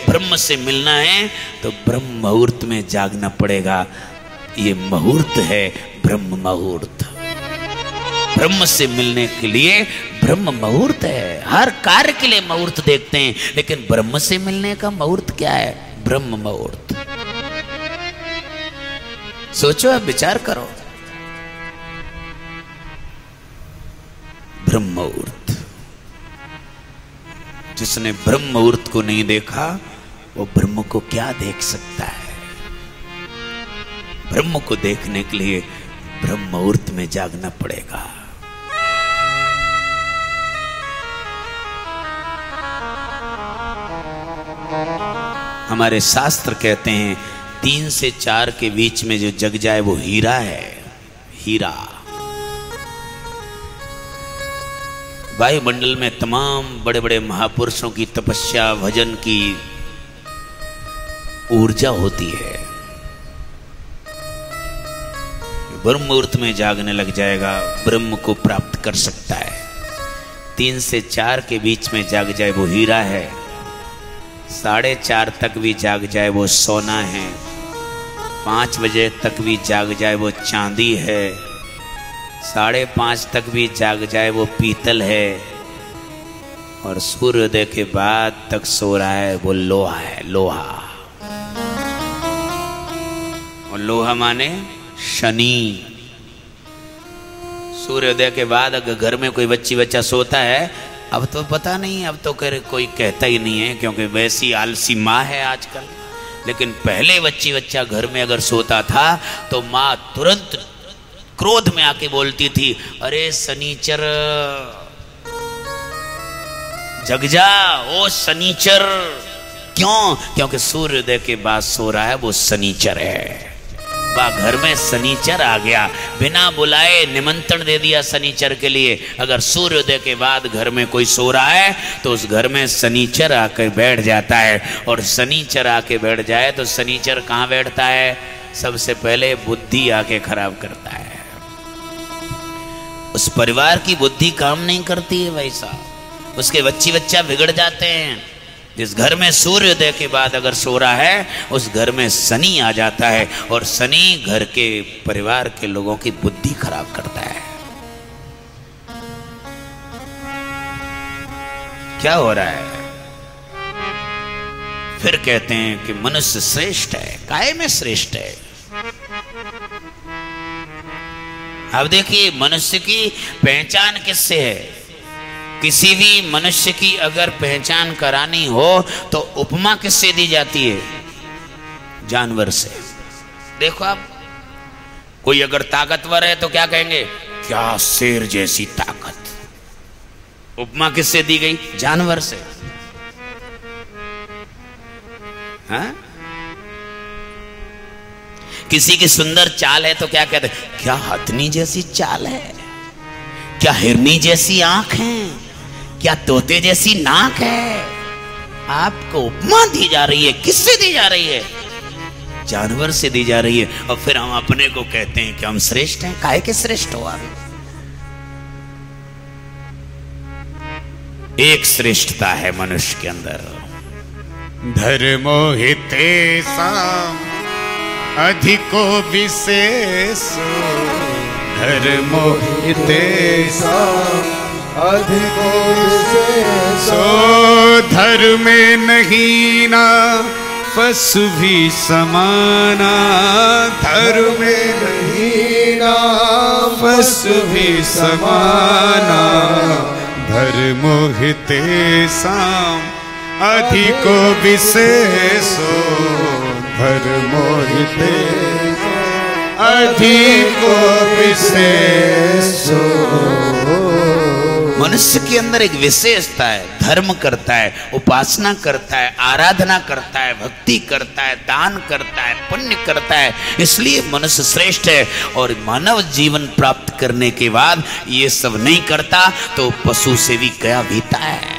ब्रह्म से मिलना है तो ब्रह्म मुहूर्त में जागना पड़ेगा। ये मुहूर्त है ब्रह्म मुहूर्त। ब्रह्म से मिलने के लिए ब्रह्म मुहूर्त है। हर कार्य के लिए मुहूर्त देखते हैं, लेकिन ब्रह्म से मिलने का मुहूर्त क्या है? ब्रह्म मुहूर्त। सोचो, आप विचार करो। ब्रह्म मुहूर्त। जिसने ब्रह्म मुहूर्त को नहीं देखा वो ब्रह्म को क्या देख सकता है? ब्रह्म को देखने के लिए ब्रह्म मुहूर्त में जागना पड़ेगा। हमारे शास्त्र कहते हैं 3 से 4 के बीच में जो जग जाए वो हीरा है। हीरा। वायुमंडल में तमाम बड़े बड़े महापुरुषों की तपस्या भजन की ऊर्जा होती है। ब्रह्म मुहूर्त में जागने लग जाएगा, ब्रह्म को प्राप्त कर सकता है। 3 से 4 के बीच में जाग जाए वो हीरा है। 4:30 तक भी जाग जाए वो सोना है। 5 बजे तक भी जाग जाए वो चांदी है। 5:30 तक भी जाग जाए वो पीतल है। और सूर्योदय के बाद तक सो रहा है वो लोहा है। लोहा। और लोहा माने शनि। सूर्योदय के बाद अगर घर में कोई बच्चा सोता है, अब तो पता नहीं, अब तो कोई कहता ही नहीं है, क्योंकि वैसी आलसी माँ है आजकल। लेकिन पहले बच्चा घर में अगर सोता था तो माँ तुरंत क्रोध में आके बोलती थी, अरे शनिचर जग जा, ओ शनिचर। क्यों? क्योंकि सूर्योदय के बाद सो रहा है वो शनिचर है। घर में शनिचर आ गया, बिना बुलाए निमंत्रण दे दिया शनिचर के लिए। अगर सूर्योदय के बाद घर में कोई सो रहा है तो उस घर में शनिचर आकर बैठ जाता है। और शनिचर आके बैठ जाए तो शनिचर कहाँ बैठता है? सबसे पहले बुद्धि आके खराब करता है। उस परिवार की बुद्धि काम नहीं करती है भाई साहब, उसके बच्चा बिगड़ जाते हैं। जिस घर में सूर्योदय के बाद अगर सो रहा है उस घर में शनि आ जाता है, और शनि घर के परिवार के लोगों की बुद्धि खराब करता है। क्या हो रहा है? फिर कहते हैं कि मनुष्य श्रेष्ठ है। काय में श्रेष्ठ है? अब देखिए, मनुष्य की पहचान किससे है? किसी भी मनुष्य की अगर पहचान करानी हो तो उपमा किससे दी जाती है? जानवर से। देखो आप, कोई अगर ताकतवर है तो क्या कहेंगे? क्या शेर जैसी ताकत। उपमा किससे दी गई? जानवर से। हाँ? किसी की सुंदर चाल है तो क्या कहते हैं? क्या हथनी जैसी चाल है, क्या हिरनी जैसी आंख है, क्या तोते जैसी नाक है। आपको उपमा दी जा रही है। किससे दी जा रही है? जानवर से दी जा रही है। और फिर हम अपने को कहते हैं कि हम श्रेष्ठ हैं। काहे के श्रेष्ठ हो आप? एक श्रेष्ठता है मनुष्य के अंदर। धर्मो हितेषाम् अधिको विशेषो, धर्मो हितेषाम् अधिको विशेषो, धर्मे नहीं ना पशु भी समाना, धर्मे नहीं ना पशु भी समाना, धर्मो हितेषाम् अधिको विशेषो, धर्मो हितेषाम् अधिको विशेषो। मनुष्य के अंदर एक विशेषता है। धर्म करता है, उपासना करता है, आराधना करता है, भक्ति करता है, दान करता है, पुण्य करता है, इसलिए मनुष्य श्रेष्ठ है। और मानव जीवन प्राप्त करने के बाद ये सब नहीं करता तो पशु से भी गया भीता है।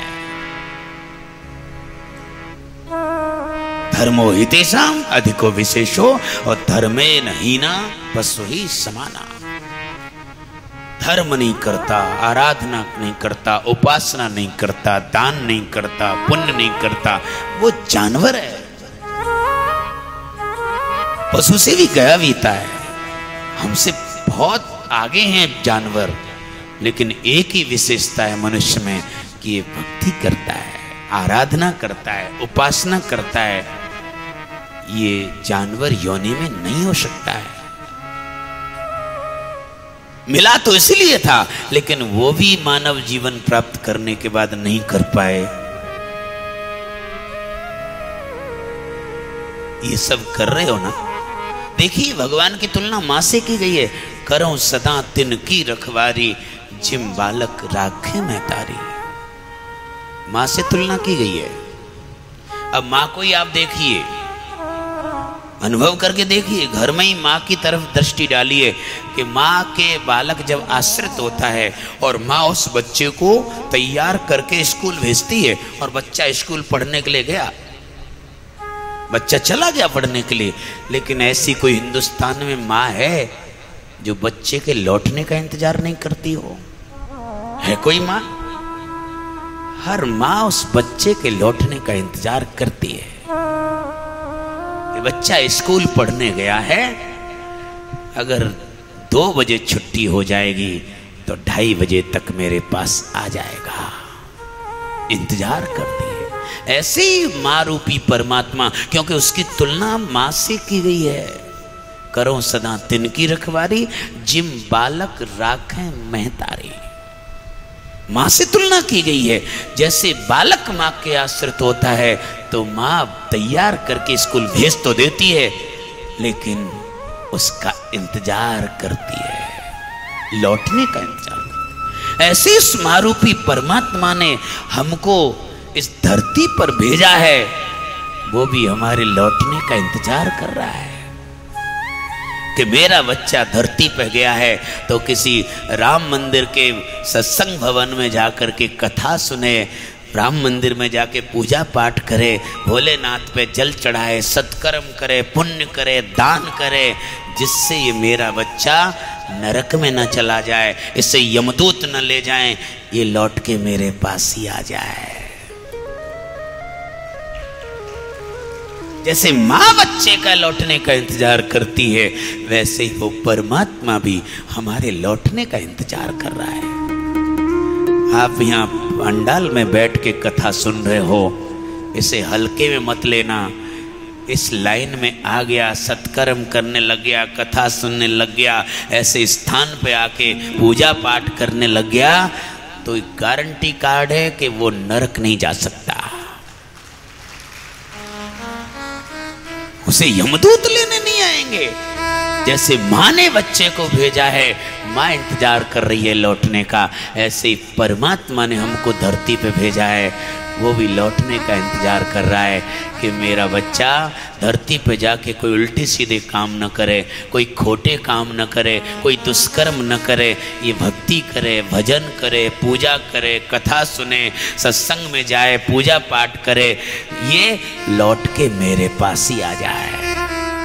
धर्मो हितेषाम् अधिको विशेषो, और धर्मे न हीना पशु ही समाना। धर्म नहीं करता, आराधना नहीं करता, उपासना नहीं करता, दान नहीं करता, पुण्य नहीं करता, वो जानवर है, पशु से भी गया बीता है। हमसे बहुत आगे हैं जानवर, लेकिन एक ही विशेषता है मनुष्य में कि ये भक्ति करता है, आराधना करता है, उपासना करता है। ये जानवर योनि में नहीं हो सकता है। मिला तो इसलिए था, लेकिन वो भी मानव जीवन प्राप्त करने के बाद नहीं कर पाए। ये सब कर रहे हो ना। देखिए भगवान की तुलना मां से की गई है। करो सदा तिनकी रखवारी, जिम बालक राखे महतारी। मां से तुलना की गई है। अब मां को ही आप देखिए, अनुभव करके देखिए, घर में ही माँ की तरफ दृष्टि डालिए कि माँ के बालक जब आश्रित होता है और माँ उस बच्चे को तैयार करके स्कूल भेजती है और बच्चा स्कूल पढ़ने के लिए गया, बच्चा चला गया पढ़ने के लिए, लेकिन ऐसी कोई हिंदुस्तान में माँ है जो बच्चे के लौटने का इंतजार नहीं करती हो? है कोई माँ? हर माँ उस बच्चे के लौटने का इंतजार करती है। बच्चा स्कूल पढ़ने गया है, अगर 2 बजे छुट्टी हो जाएगी तो 2:30 बजे तक मेरे पास आ जाएगा, इंतजार करती है। ऐसे ही माँ रूपी परमात्मा, क्योंकि उसकी तुलना माँ से की गई है। करो सदा तिनकी रखवारी, जिम बालक राखे महतारी। माँ से तुलना की गई है। जैसे बालक माँ के आश्रित होता है तो माँ तैयार करके स्कूल भेज तो देती है, लेकिन उसका इंतजार करती है, लौटने का इंतजार करती है। ऐसे इस मारूपी परमात्मा ने हमको इस धरती पर भेजा है, वो भी हमारे लौटने का इंतजार कर रहा है कि मेरा बच्चा धरती पे गया है तो किसी राम मंदिर के सत्संग भवन में जाकर के कथा सुने, राम मंदिर में जाके पूजा पाठ करे, भोलेनाथ पे जल चढ़ाए, सत्कर्म करे, पुण्य करे, दान करे, जिससे ये मेरा बच्चा नरक में न चला जाए, इससे यमदूत न ले जाएं, ये लौट के मेरे पास ही आ जाए। जैसे माँ बच्चे का लौटने का इंतजार करती है, वैसे ही वो परमात्मा भी हमारे लौटने का इंतजार कर रहा है। आप यहाँ पंडाल में बैठ के कथा सुन रहे हो, इसे हल्के में मत लेना। इस लाइन में आ गया, सत्कर्म करने लग गया, कथा सुनने लग गया, ऐसे स्थान पे आके पूजा पाठ करने लग गया, तो गारंटी कार्ड है कि वो नरक नहीं जा सकता। उसे यमदूत लेने नहीं आएंगे। जैसे माँ ने बच्चे को भेजा है, माँ इंतजार कर रही है लौटने का, ऐसे ही परमात्मा ने हमको धरती पे भेजा है, वो भी लौटने का इंतजार कर रहा है कि मेरा बच्चा धरती पे जाके कोई उल्टे सीधे काम न करे, कोई खोटे काम न करे, कोई दुष्कर्म न करे, ये भक्ति करे, भजन करे, पूजा करे, कथा सुने, सत्संग में जाए, पूजा पाठ करे, ये लौट के मेरे पास ही आ जाए।